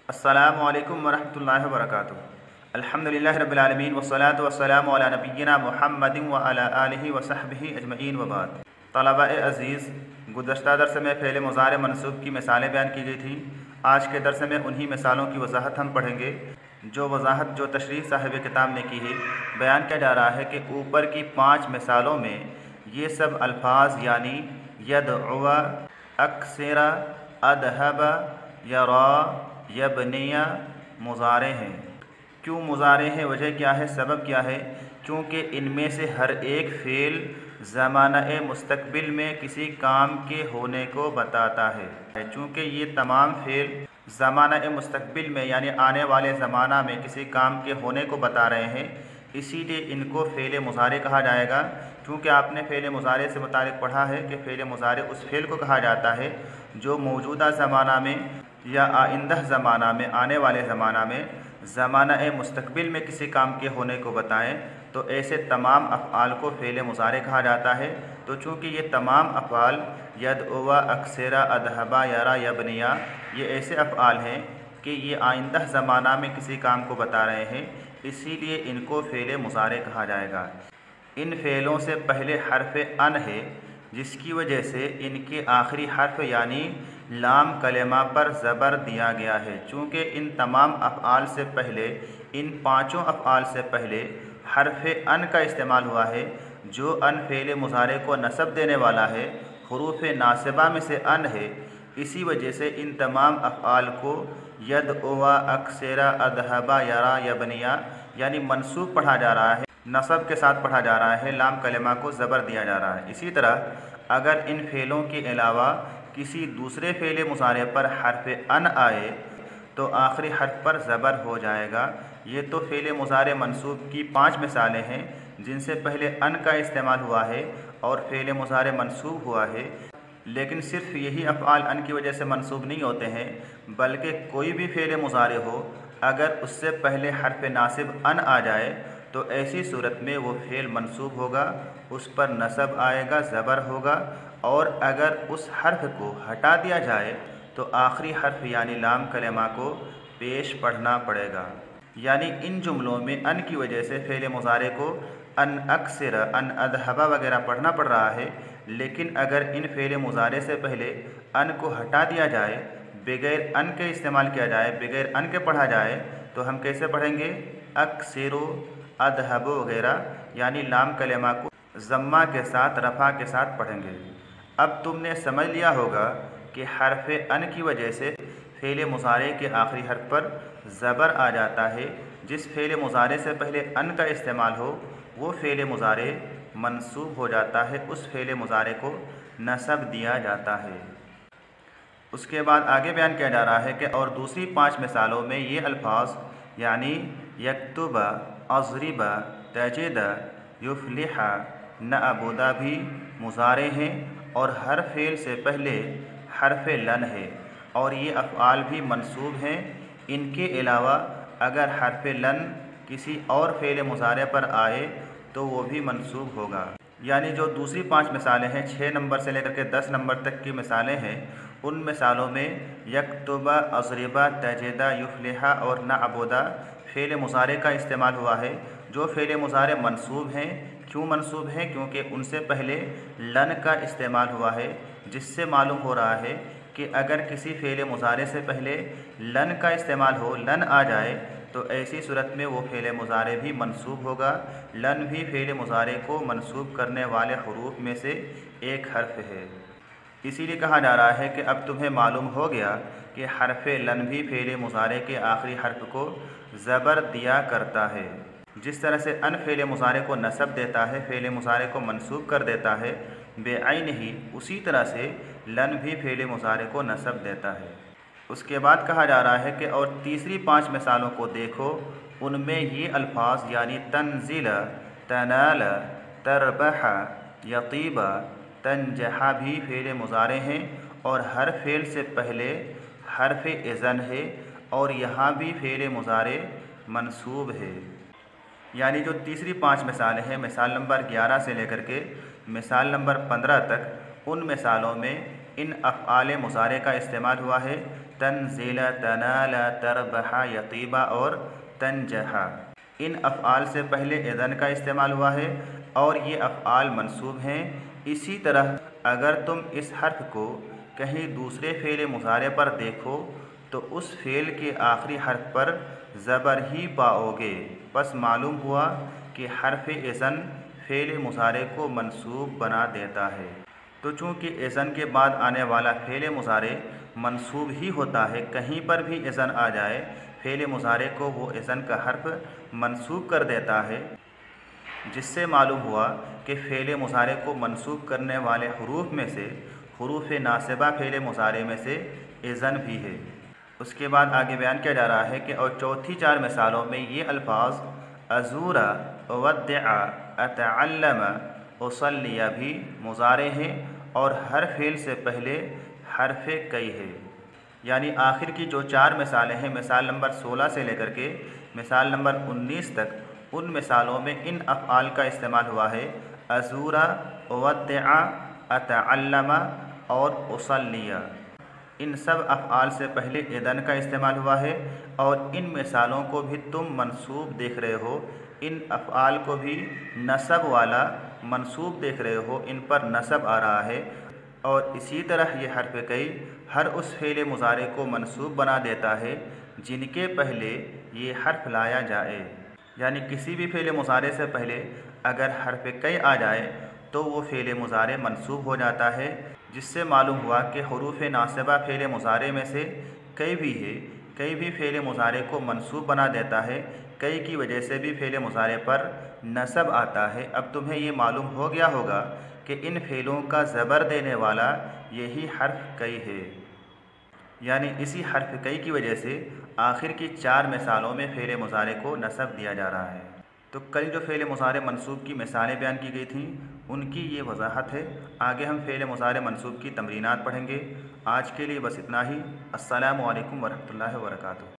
अस्सलामु अलैकुम वरहमतुल्लाहि वबरकातुहू। अल्हम्दुलिल्लाहि रब्बिल आलमीन वस्सलातु वस्सलामु अला नबिय्यिना मुहम्मदिन व अला आलिहि व सहबिहि अजमईन व बाद। तलबा अज़ीज़, गुज़श्ता दर्स में फ़ेल मुज़ारे मनसूब की मिसालें बयान की गई थी। आज के दर्स में उन्हीं मिसालों की वजाहत हम पढ़ेंगे। जो तशरीह साहिब किताब ने की है, बयान किया जा रहा है कि ऊपर की 5 मिसालों में ये सब अल्फाज यानी यदउवा, अक्सरा, अदहबा, यरा, यबनिया मुज़ारे हैं। क्यों मुज़ारे हैं, वजह क्या है, सबब क्या है? क्योंकि इनमें से हर एक फ़ेल ज़माना मुस्तक़बिल में किसी काम के होने को बताता है। चूँकि ये तमाम फ़ेल ज़माना मुस्तक़बिल में यानी आने वाले ज़माना में किसी काम के होने को बता रहे हैं, इसीलिए इनको फ़ेल मुज़ारे कहा जाएगा। क्योंकि आपने फ़ेल मुज़ारे से मुतालिक पढ़ा है कि फ़ेल मुज़ारे उस फ़ेल को कहा जाता है जो मौजूदा ज़माना में या आइंदा ज़माना में, आने वाले ज़माना में, ज़माना मुस्तक़बिल में किसी काम के होने को बताएं। तो ऐसे तमाम अफ़आल को फ़ेल मुज़ारे कहा जाता है। तो चूँकि ये तमाम अफ़आल यदउवा, अक्सरा, अदहबा, यरा, यबनिया ये ऐसे अफ़आल हैं कि ये आइंदा ज़माना में किसी काम को बता रहे हैं, इसीलिए इनको फ़ेल मुज़ारे कहा जाएगा। इन फ़ेलों से पहले हर्फ़ अन है, जिसकी वजह से इनके आखिरी हर्फ यानी लाम कलेमा पर ज़बर दिया गया है। चूँकि इन तमाम अफ़आल से पहले, इन पाँचों अफ़आल से पहले हर्फ़ अन का इस्तेमाल हुआ है, जो अन फ़ेल मुज़ारे को नसब देने वाला है, हुरूफ़ नासिबा में से अन है। इसी वजह से इन तमाम अफ़आल को यदउवा, अक्सरा, अदहबा, यरा, यबनिया यानी मनसूब पढ़ा जा रहा है, नसब के साथ पढ़ा जा रहा है, लाम कलेमा को ज़बर दिया जा रहा है। इसी तरह अगर इन फ़ेलों के अलावा किसी दूसरे फ़ेल मुज़ारे पर हर्फ़ अन आए तो आखिरी हर्फ पर ज़बर हो जाएगा। ये तो फ़ेल मुज़ारे मनसूब की 5 मिसालें हैं जिनसे पहले अन का इस्तेमाल हुआ है और फ़ेल मुज़ारे मनसूब हुआ है। लेकिन सिर्फ़ यही अफ़आल अन की वजह से मनसूब नहीं होते हैं, बल्कि कोई भी फ़ेल मुज़ारे हो, अगर उससे पहले हर्फ़ नासिब अन आ जाए तो ऐसी सूरत में वो फ़ेल मनसूब होगा, उस पर नसब आएगा, ज़बर होगा। और अगर उस हर्फ को हटा दिया जाए तो आखिरी हर्फ यानी लाम कलेमा को पेश पढ़ना पड़ेगा। यानी इन जुमलों में अन की वजह से फ़ेल मुज़ारे को अन अक्सर, अन अदहबा वगैरह पढ़ना पड़ रहा है। लेकिन अगर इन फ़ेल मुज़ारे से पहले अन को हटा दिया जाए, बग़ैर अन के इस्तेमाल किया जाए, बग़ैर अन के पढ़ा जाए, तो हम कैसे पढ़ेंगे? अक्सरो, अदहबो वगैरह यानी लाम कलेमा को ज़म्मा के साथ, रफ़ा के साथ पढ़ेंगे। अब तुमने समझ लिया होगा कि हर्फ़ अन की वजह से फ़ेल मुज़ारे के आखिरी हर्फ पर ज़बर आ जाता है। जिस फ़ेल मुज़ारे से पहले अन का इस्तेमाल हो वो फ़ेल मुज़ारे मनसूब हो जाता है, उस फ़ेल मुज़ारे को नसब दिया जाता है। उसके बाद आगे बयान किया जा रहा है कि और दूसरी 5 मिसालों में ये अल्फाज यानी यक्तुबा, अज़रिबा, तजिदा, युफ़लिहा, नअबुदा भी मुज़ारे हैं और हर फ़ेल से पहले हर्फ़ लन है और ये अफ़आल भी मनसूब हैं। इनके अलावा अगर हर्फ़ लन किसी और फ़ेल मुज़ारे पर आए तो वो भी मनसूब होगा। यानी जो दूसरी 5 मिसालें हैं, 6 नंबर से लेकर के 10 नंबर तक की मिसालें हैं, उन मिसालों में यक्तुबा, अज़रिबा, तजिदा, युफ़लिहा और नअबुदा फ़ेल मुज़ारे का इस्तेमाल हुआ है। जो फ़ेल मुज़ारे मनसूब हैं, क्यों मनसूब हैं? क्योंकि उनसे पहले लन का इस्तेमाल हुआ है, जिससे मालूम हो रहा है कि अगर किसी फ़ेल मुज़ारे से पहले लन का इस्तेमाल हो, लन आ जाए, तो ऐसी सूरत में वो फ़ेल मुज़ारे भी मनसूब होगा। लन भी फ़ेल मुज़ारे को मनसूब करने वाले हुरूफ में से एक हर्फ है। इसीलिए कहा जा रहा है कि अब तुम्हें मालूम हो गया कि हर्फ लन भी फ़ेल मुज़ारे के आखिरी हर्फ को ज़बर दिया करता है। जिस तरह से अन फ़ेल मुज़ारे को नसब देता है, फ़ेल मुज़ारे को मनसूब कर देता है बेअैन ही, उसी तरह से लन भी फ़ेल मुज़ारे को नसब देता है। उसके बाद कहा जा रहा है कि और तीसरी 5 मिसालों को देखो, उनमें ये अल्फाज यानी तंज़िल, तनाल, तरबह, यतीबा, तंजहा भी फ़ेल मुज़ारे हैं और हर फ़ेल से पहले हर्फ़ इज़न है और यहाँ भी फ़ेल मुज़ारे मनसूब है। यानी जो तीसरी 5 मिसालें हैं, मिसाल नंबर 11 से लेकर के मिसाल नंबर 15 तक, उन मिसालों में इन अफ़आल मुज़ारे का इस्तेमाल हुआ है तनज़िला, तनाला, तरबहा, यतीबा और तनजहा। इन अफ़आल से पहले इज़न का इस्तेमाल हुआ है और ये अफ़आल मंसूब हैं। इसी तरह अगर तुम इस हर्फ को कहीं दूसरे फ़ेल मुज़ारे पर देखो तो उस फ़ेल के आखिरी हर्फ पर ज़बर ही पाओगे। बस मालूम हुआ कि हर्फ इज़न फ़ेल मुज़ारे को मंसूब बना देता है। तो चूँकि इज़न के बाद आने वाला फ़ेल मुज़ारे मंसूब ही होता है, कहीं पर भी इज़न आ जाए फ़ेल मुज़ारे को वो इज़न का हर्फ मंसूब कर देता है, जिससे मालूम हुआ कि फ़ेल मुज़ारे को मंसूब करने वाले हरूफ में से हरूफ नासिबा फ़ेल मुज़ारे में से इज़न भी है। उसके बाद आगे बयान किया जा रहा है कि और चौथी 4 मिसालों में ये अल्फाज अज़ूरा, वद्दअ, अतअल्लम, उसल्लिया भी मुज़ारे हैं और हर फ़ेल से पहले हर्फ कई है। यानी आखिर की जो 4 मिसालें हैं, मिसाल नंबर 16 से लेकर के मिसाल नंबर 19 तक, उन मिसालों में इन अफ़आल का इस्तेमाल हुआ है अज़ूरा, वद्दअ, अतअल्लम और उसल्लिया। इन सब अफ़आल से पहले इज़न का इस्तेमाल हुआ है और इन मिसालों को भी तुम मंसूब देख रहे हो। इन अफ़आल को भी नसब वाला मंसूब देख रहे हो, इन पर नसब आ रहा है। और इसी तरह ये हर्फ कई हर उस फ़ेल मुज़ारे को मंसूब बना देता है जिनके पहले ये हर्फ लाया जाए। यानी किसी भी फ़ेल मुज़ारे से पहले अगर हर्फ कई आ जाए तो वो फ़ेल मुज़ारे मंसूब हो जाता है, जिससे मालूम हुआ कि हरूफ नासिबा फ़ेल मुज़ारे में से कई भी है। कई भी फ़ेल मुज़ारे को मंसूब बना देता है, कई की वजह से भी फ़ेल मुज़ारे पर नसब आता है। अब तुम्हें ये मालूम हो गया होगा कि इन फ़ेलों का ज़बर देने वाला यही हर्फ कई है। यानी इसी हर्फ कई की वजह से आखिर की 4 मिसालों में फ़ेल मुज़ारे को नसब दिया जा रहा है। तो कल जो फ़ेल मुज़ारे मंसूब की मिसालें बयान की गई थीं, उनकी ये वजाहत है। आगे हम फ़ेल मुज़ारे मंसूब की तमरीनात पढ़ेंगे। आज के लिए बस इतना ही। अस्सलामु अलैकुम वरहमतुल्लाहि वबरकातुहू।